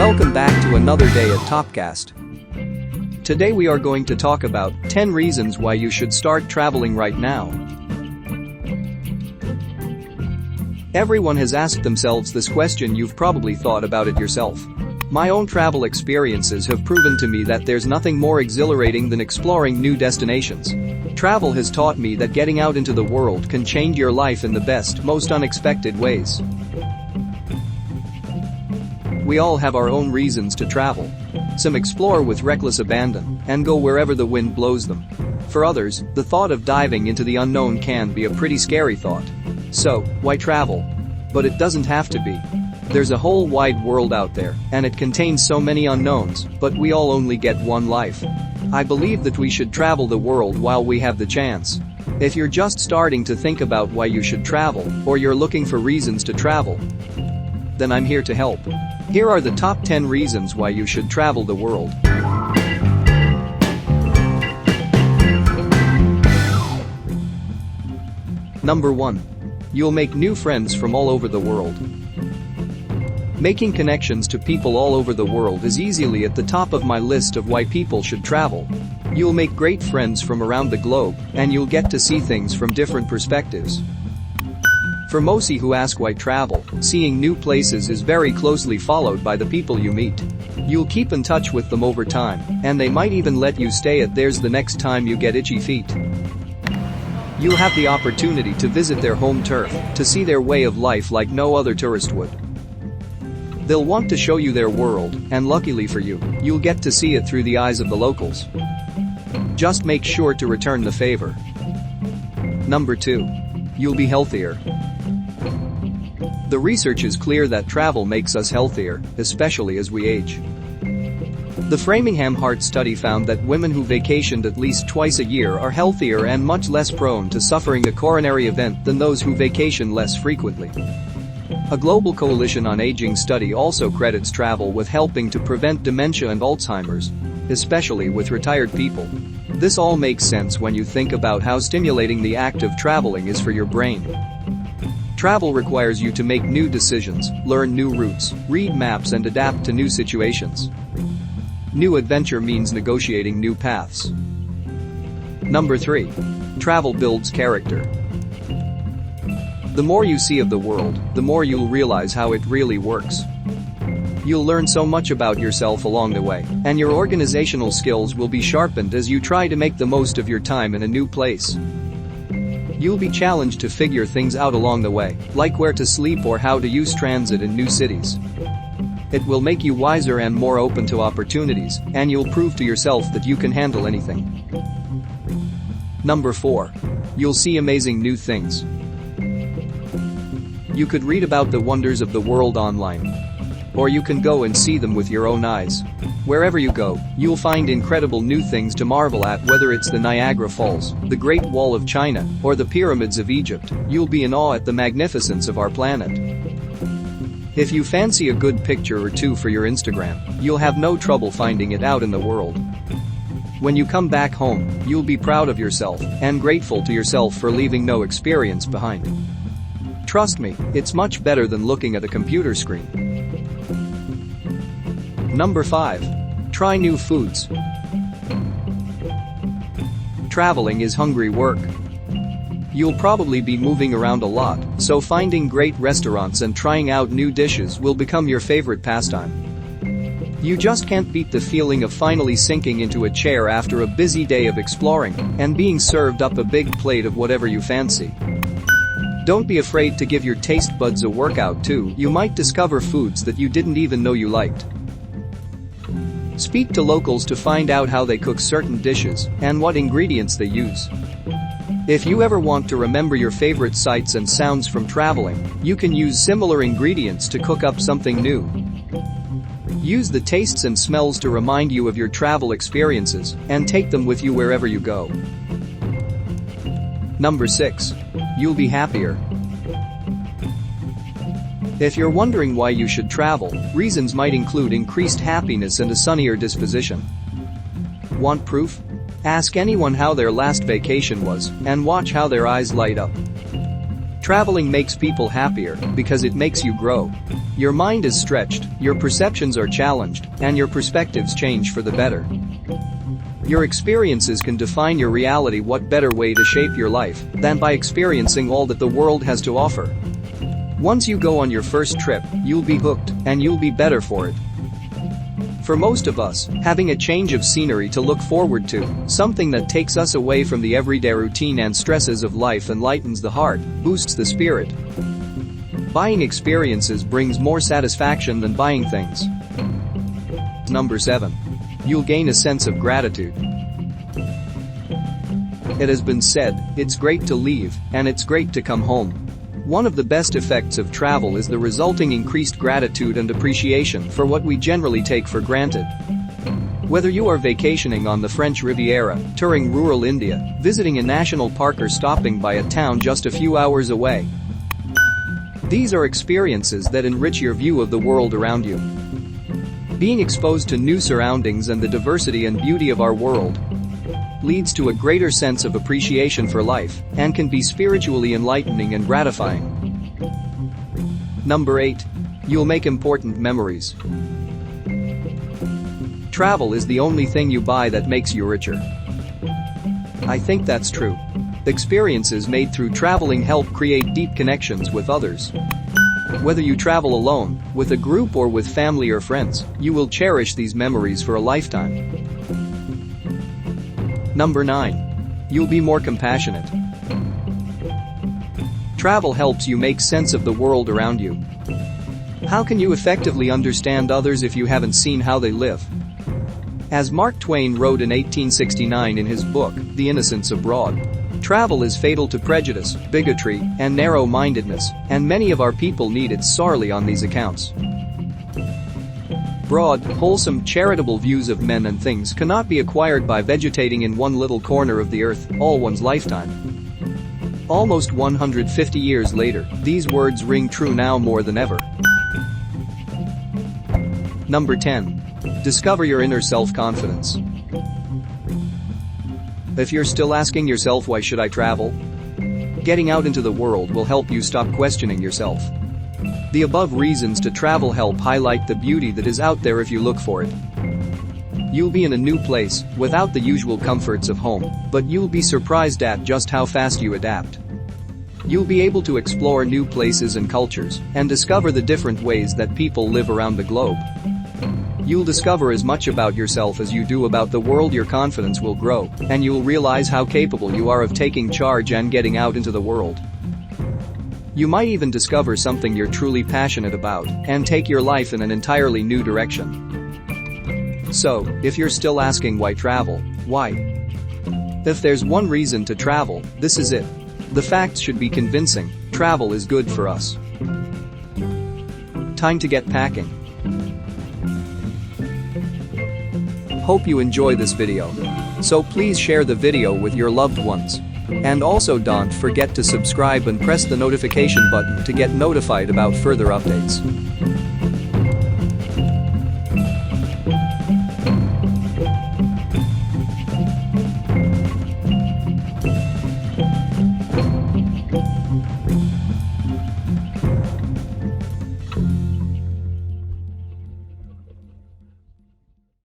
Welcome back to another day at Topcast. Today we are going to talk about 10 reasons why you should start traveling right now. Everyone has asked themselves this question. You've probably thought about it yourself. My own travel experiences have proven to me that there's nothing more exhilarating than exploring new destinations. Travel has taught me that getting out into the world can change your life in the best, most unexpected ways. We all have our own reasons to travel. Some explore with reckless abandon and go wherever the wind blows them. For others, the thought of diving into the unknown can be a pretty scary thought. So, why travel? But it doesn't have to be. There's a whole wide world out there, and it contains so many unknowns, but we all only get one life. I believe that we should travel the world while we have the chance. If you're just starting to think about why you should travel, or you're looking for reasons to travel, then I'm here to help. Here are the top 10 reasons why you should travel the world. Number 1. You'll make new friends from all over the world. Making connections to people all over the world is easily at the top of my list of why people should travel. You'll make great friends from around the globe, and you'll get to see things from different perspectives. For most who ask why travel, seeing new places is very closely followed by the people you meet. You'll keep in touch with them over time, and they might even let you stay at theirs the next time you get itchy feet. You'll have the opportunity to visit their home turf, to see their way of life like no other tourist would. They'll want to show you their world, and luckily for you, you'll get to see it through the eyes of the locals. Just make sure to return the favor. Number 2. You'll be healthier. The research is clear that travel makes us healthier, especially as we age. The Framingham Heart Study found that women who vacationed at least twice a year are healthier and much less prone to suffering a coronary event than those who vacation less frequently. A Global Coalition on Aging study also credits travel with helping to prevent dementia and Alzheimer's, especially with retired people. This all makes sense when you think about how stimulating the act of traveling is for your brain. Travel requires you to make new decisions, learn new routes, read maps and adapt to new situations. New adventure means negotiating new paths. Number 3. Travel builds character. The more you see of the world, the more you'll realize how it really works. You'll learn so much about yourself along the way, and your organizational skills will be sharpened as you try to make the most of your time in a new place. You'll be challenged to figure things out along the way, like where to sleep or how to use transit in new cities. It will make you wiser and more open to opportunities, and you'll prove to yourself that you can handle anything. Number 4. You'll see amazing new things. You could read about the wonders of the world online. Or you can go and see them with your own eyes. Wherever you go, you'll find incredible new things to marvel at, whether it's the Niagara Falls, the Great Wall of China, or the pyramids of Egypt. You'll be in awe at the magnificence of our planet. If you fancy a good picture or two for your Instagram, you'll have no trouble finding it out in the world. When you come back home, you'll be proud of yourself and grateful to yourself for leaving no experience behind. Trust me, it's much better than looking at a computer screen. Number 5. Try new foods. Traveling is hungry work. You'll probably be moving around a lot, so finding great restaurants and trying out new dishes will become your favorite pastime. You just can't beat the feeling of finally sinking into a chair after a busy day of exploring and being served up a big plate of whatever you fancy. Don't be afraid to give your taste buds a workout too. You might discover foods that you didn't even know you liked. Speak to locals to find out how they cook certain dishes and what ingredients they use. If you ever want to remember your favorite sights and sounds from traveling, you can use similar ingredients to cook up something new. Use the tastes and smells to remind you of your travel experiences and take them with you wherever you go. Number 6. You'll be happier. If you're wondering why you should travel, reasons might include increased happiness and a sunnier disposition. Want proof? Ask anyone how their last vacation was and watch how their eyes light up. Traveling makes people happier because it makes you grow. Your mind is stretched, your perceptions are challenged, and your perspectives change for the better. Your experiences can define your reality. What better way to shape your life than by experiencing all that the world has to offer? Once you go on your first trip, you'll be hooked, and you'll be better for it. For most of us, having a change of scenery to look forward to, something that takes us away from the everyday routine and stresses of life and lightens the heart, boosts the spirit. Buying experiences brings more satisfaction than buying things. Number 7. You'll gain a sense of gratitude. It has been said, it's great to leave, and it's great to come home. One of the best effects of travel is the resulting increased gratitude and appreciation for what we generally take for granted. Whether you are vacationing on the French Riviera, touring rural India, visiting a national park, or stopping by a town just a few hours away, these are experiences that enrich your view of the world around you. Being exposed to new surroundings and the diversity and beauty of our world leads to a greater sense of appreciation for life and can be spiritually enlightening and gratifying. Number 8. You'll make important memories. Travel is the only thing you buy that makes you richer. I think that's true. Experiences made through traveling help create deep connections with others. Whether you travel alone, with a group, or with family or friends, you will cherish these memories for a lifetime. Number 9. You'll be more compassionate. Travel helps you make sense of the world around you. How can you effectively understand others if you haven't seen how they live? As Mark Twain wrote in 1869 in his book, The Innocents Abroad, travel is fatal to prejudice, bigotry, and narrow-mindedness, and many of our people need it sorely on these accounts. Broad, wholesome, charitable views of men and things cannot be acquired by vegetating in one little corner of the earth all one's lifetime. Almost 150 years later, these words ring true now more than ever. Number 10. Discover your inner self-confidence. If you're still asking yourself, why should I travel? Getting out into the world will help you stop questioning yourself. The above reasons to travel help highlight the beauty that is out there if you look for it. You'll be in a new place, without the usual comforts of home, but you'll be surprised at just how fast you adapt. You'll be able to explore new places and cultures, and discover the different ways that people live around the globe. You'll discover as much about yourself as you do about the world. Your confidence will grow, and you'll realize how capable you are of taking charge and getting out into the world. You might even discover something you're truly passionate about and take your life in an entirely new direction. So, if you're still asking why travel, why? If there's one reason to travel, this is it. The facts should be convincing. Travel is good for us. Time to get packing. Hope you enjoy this video. So please share the video with your loved ones. And also don't forget to subscribe and press the notification button to get notified about further updates.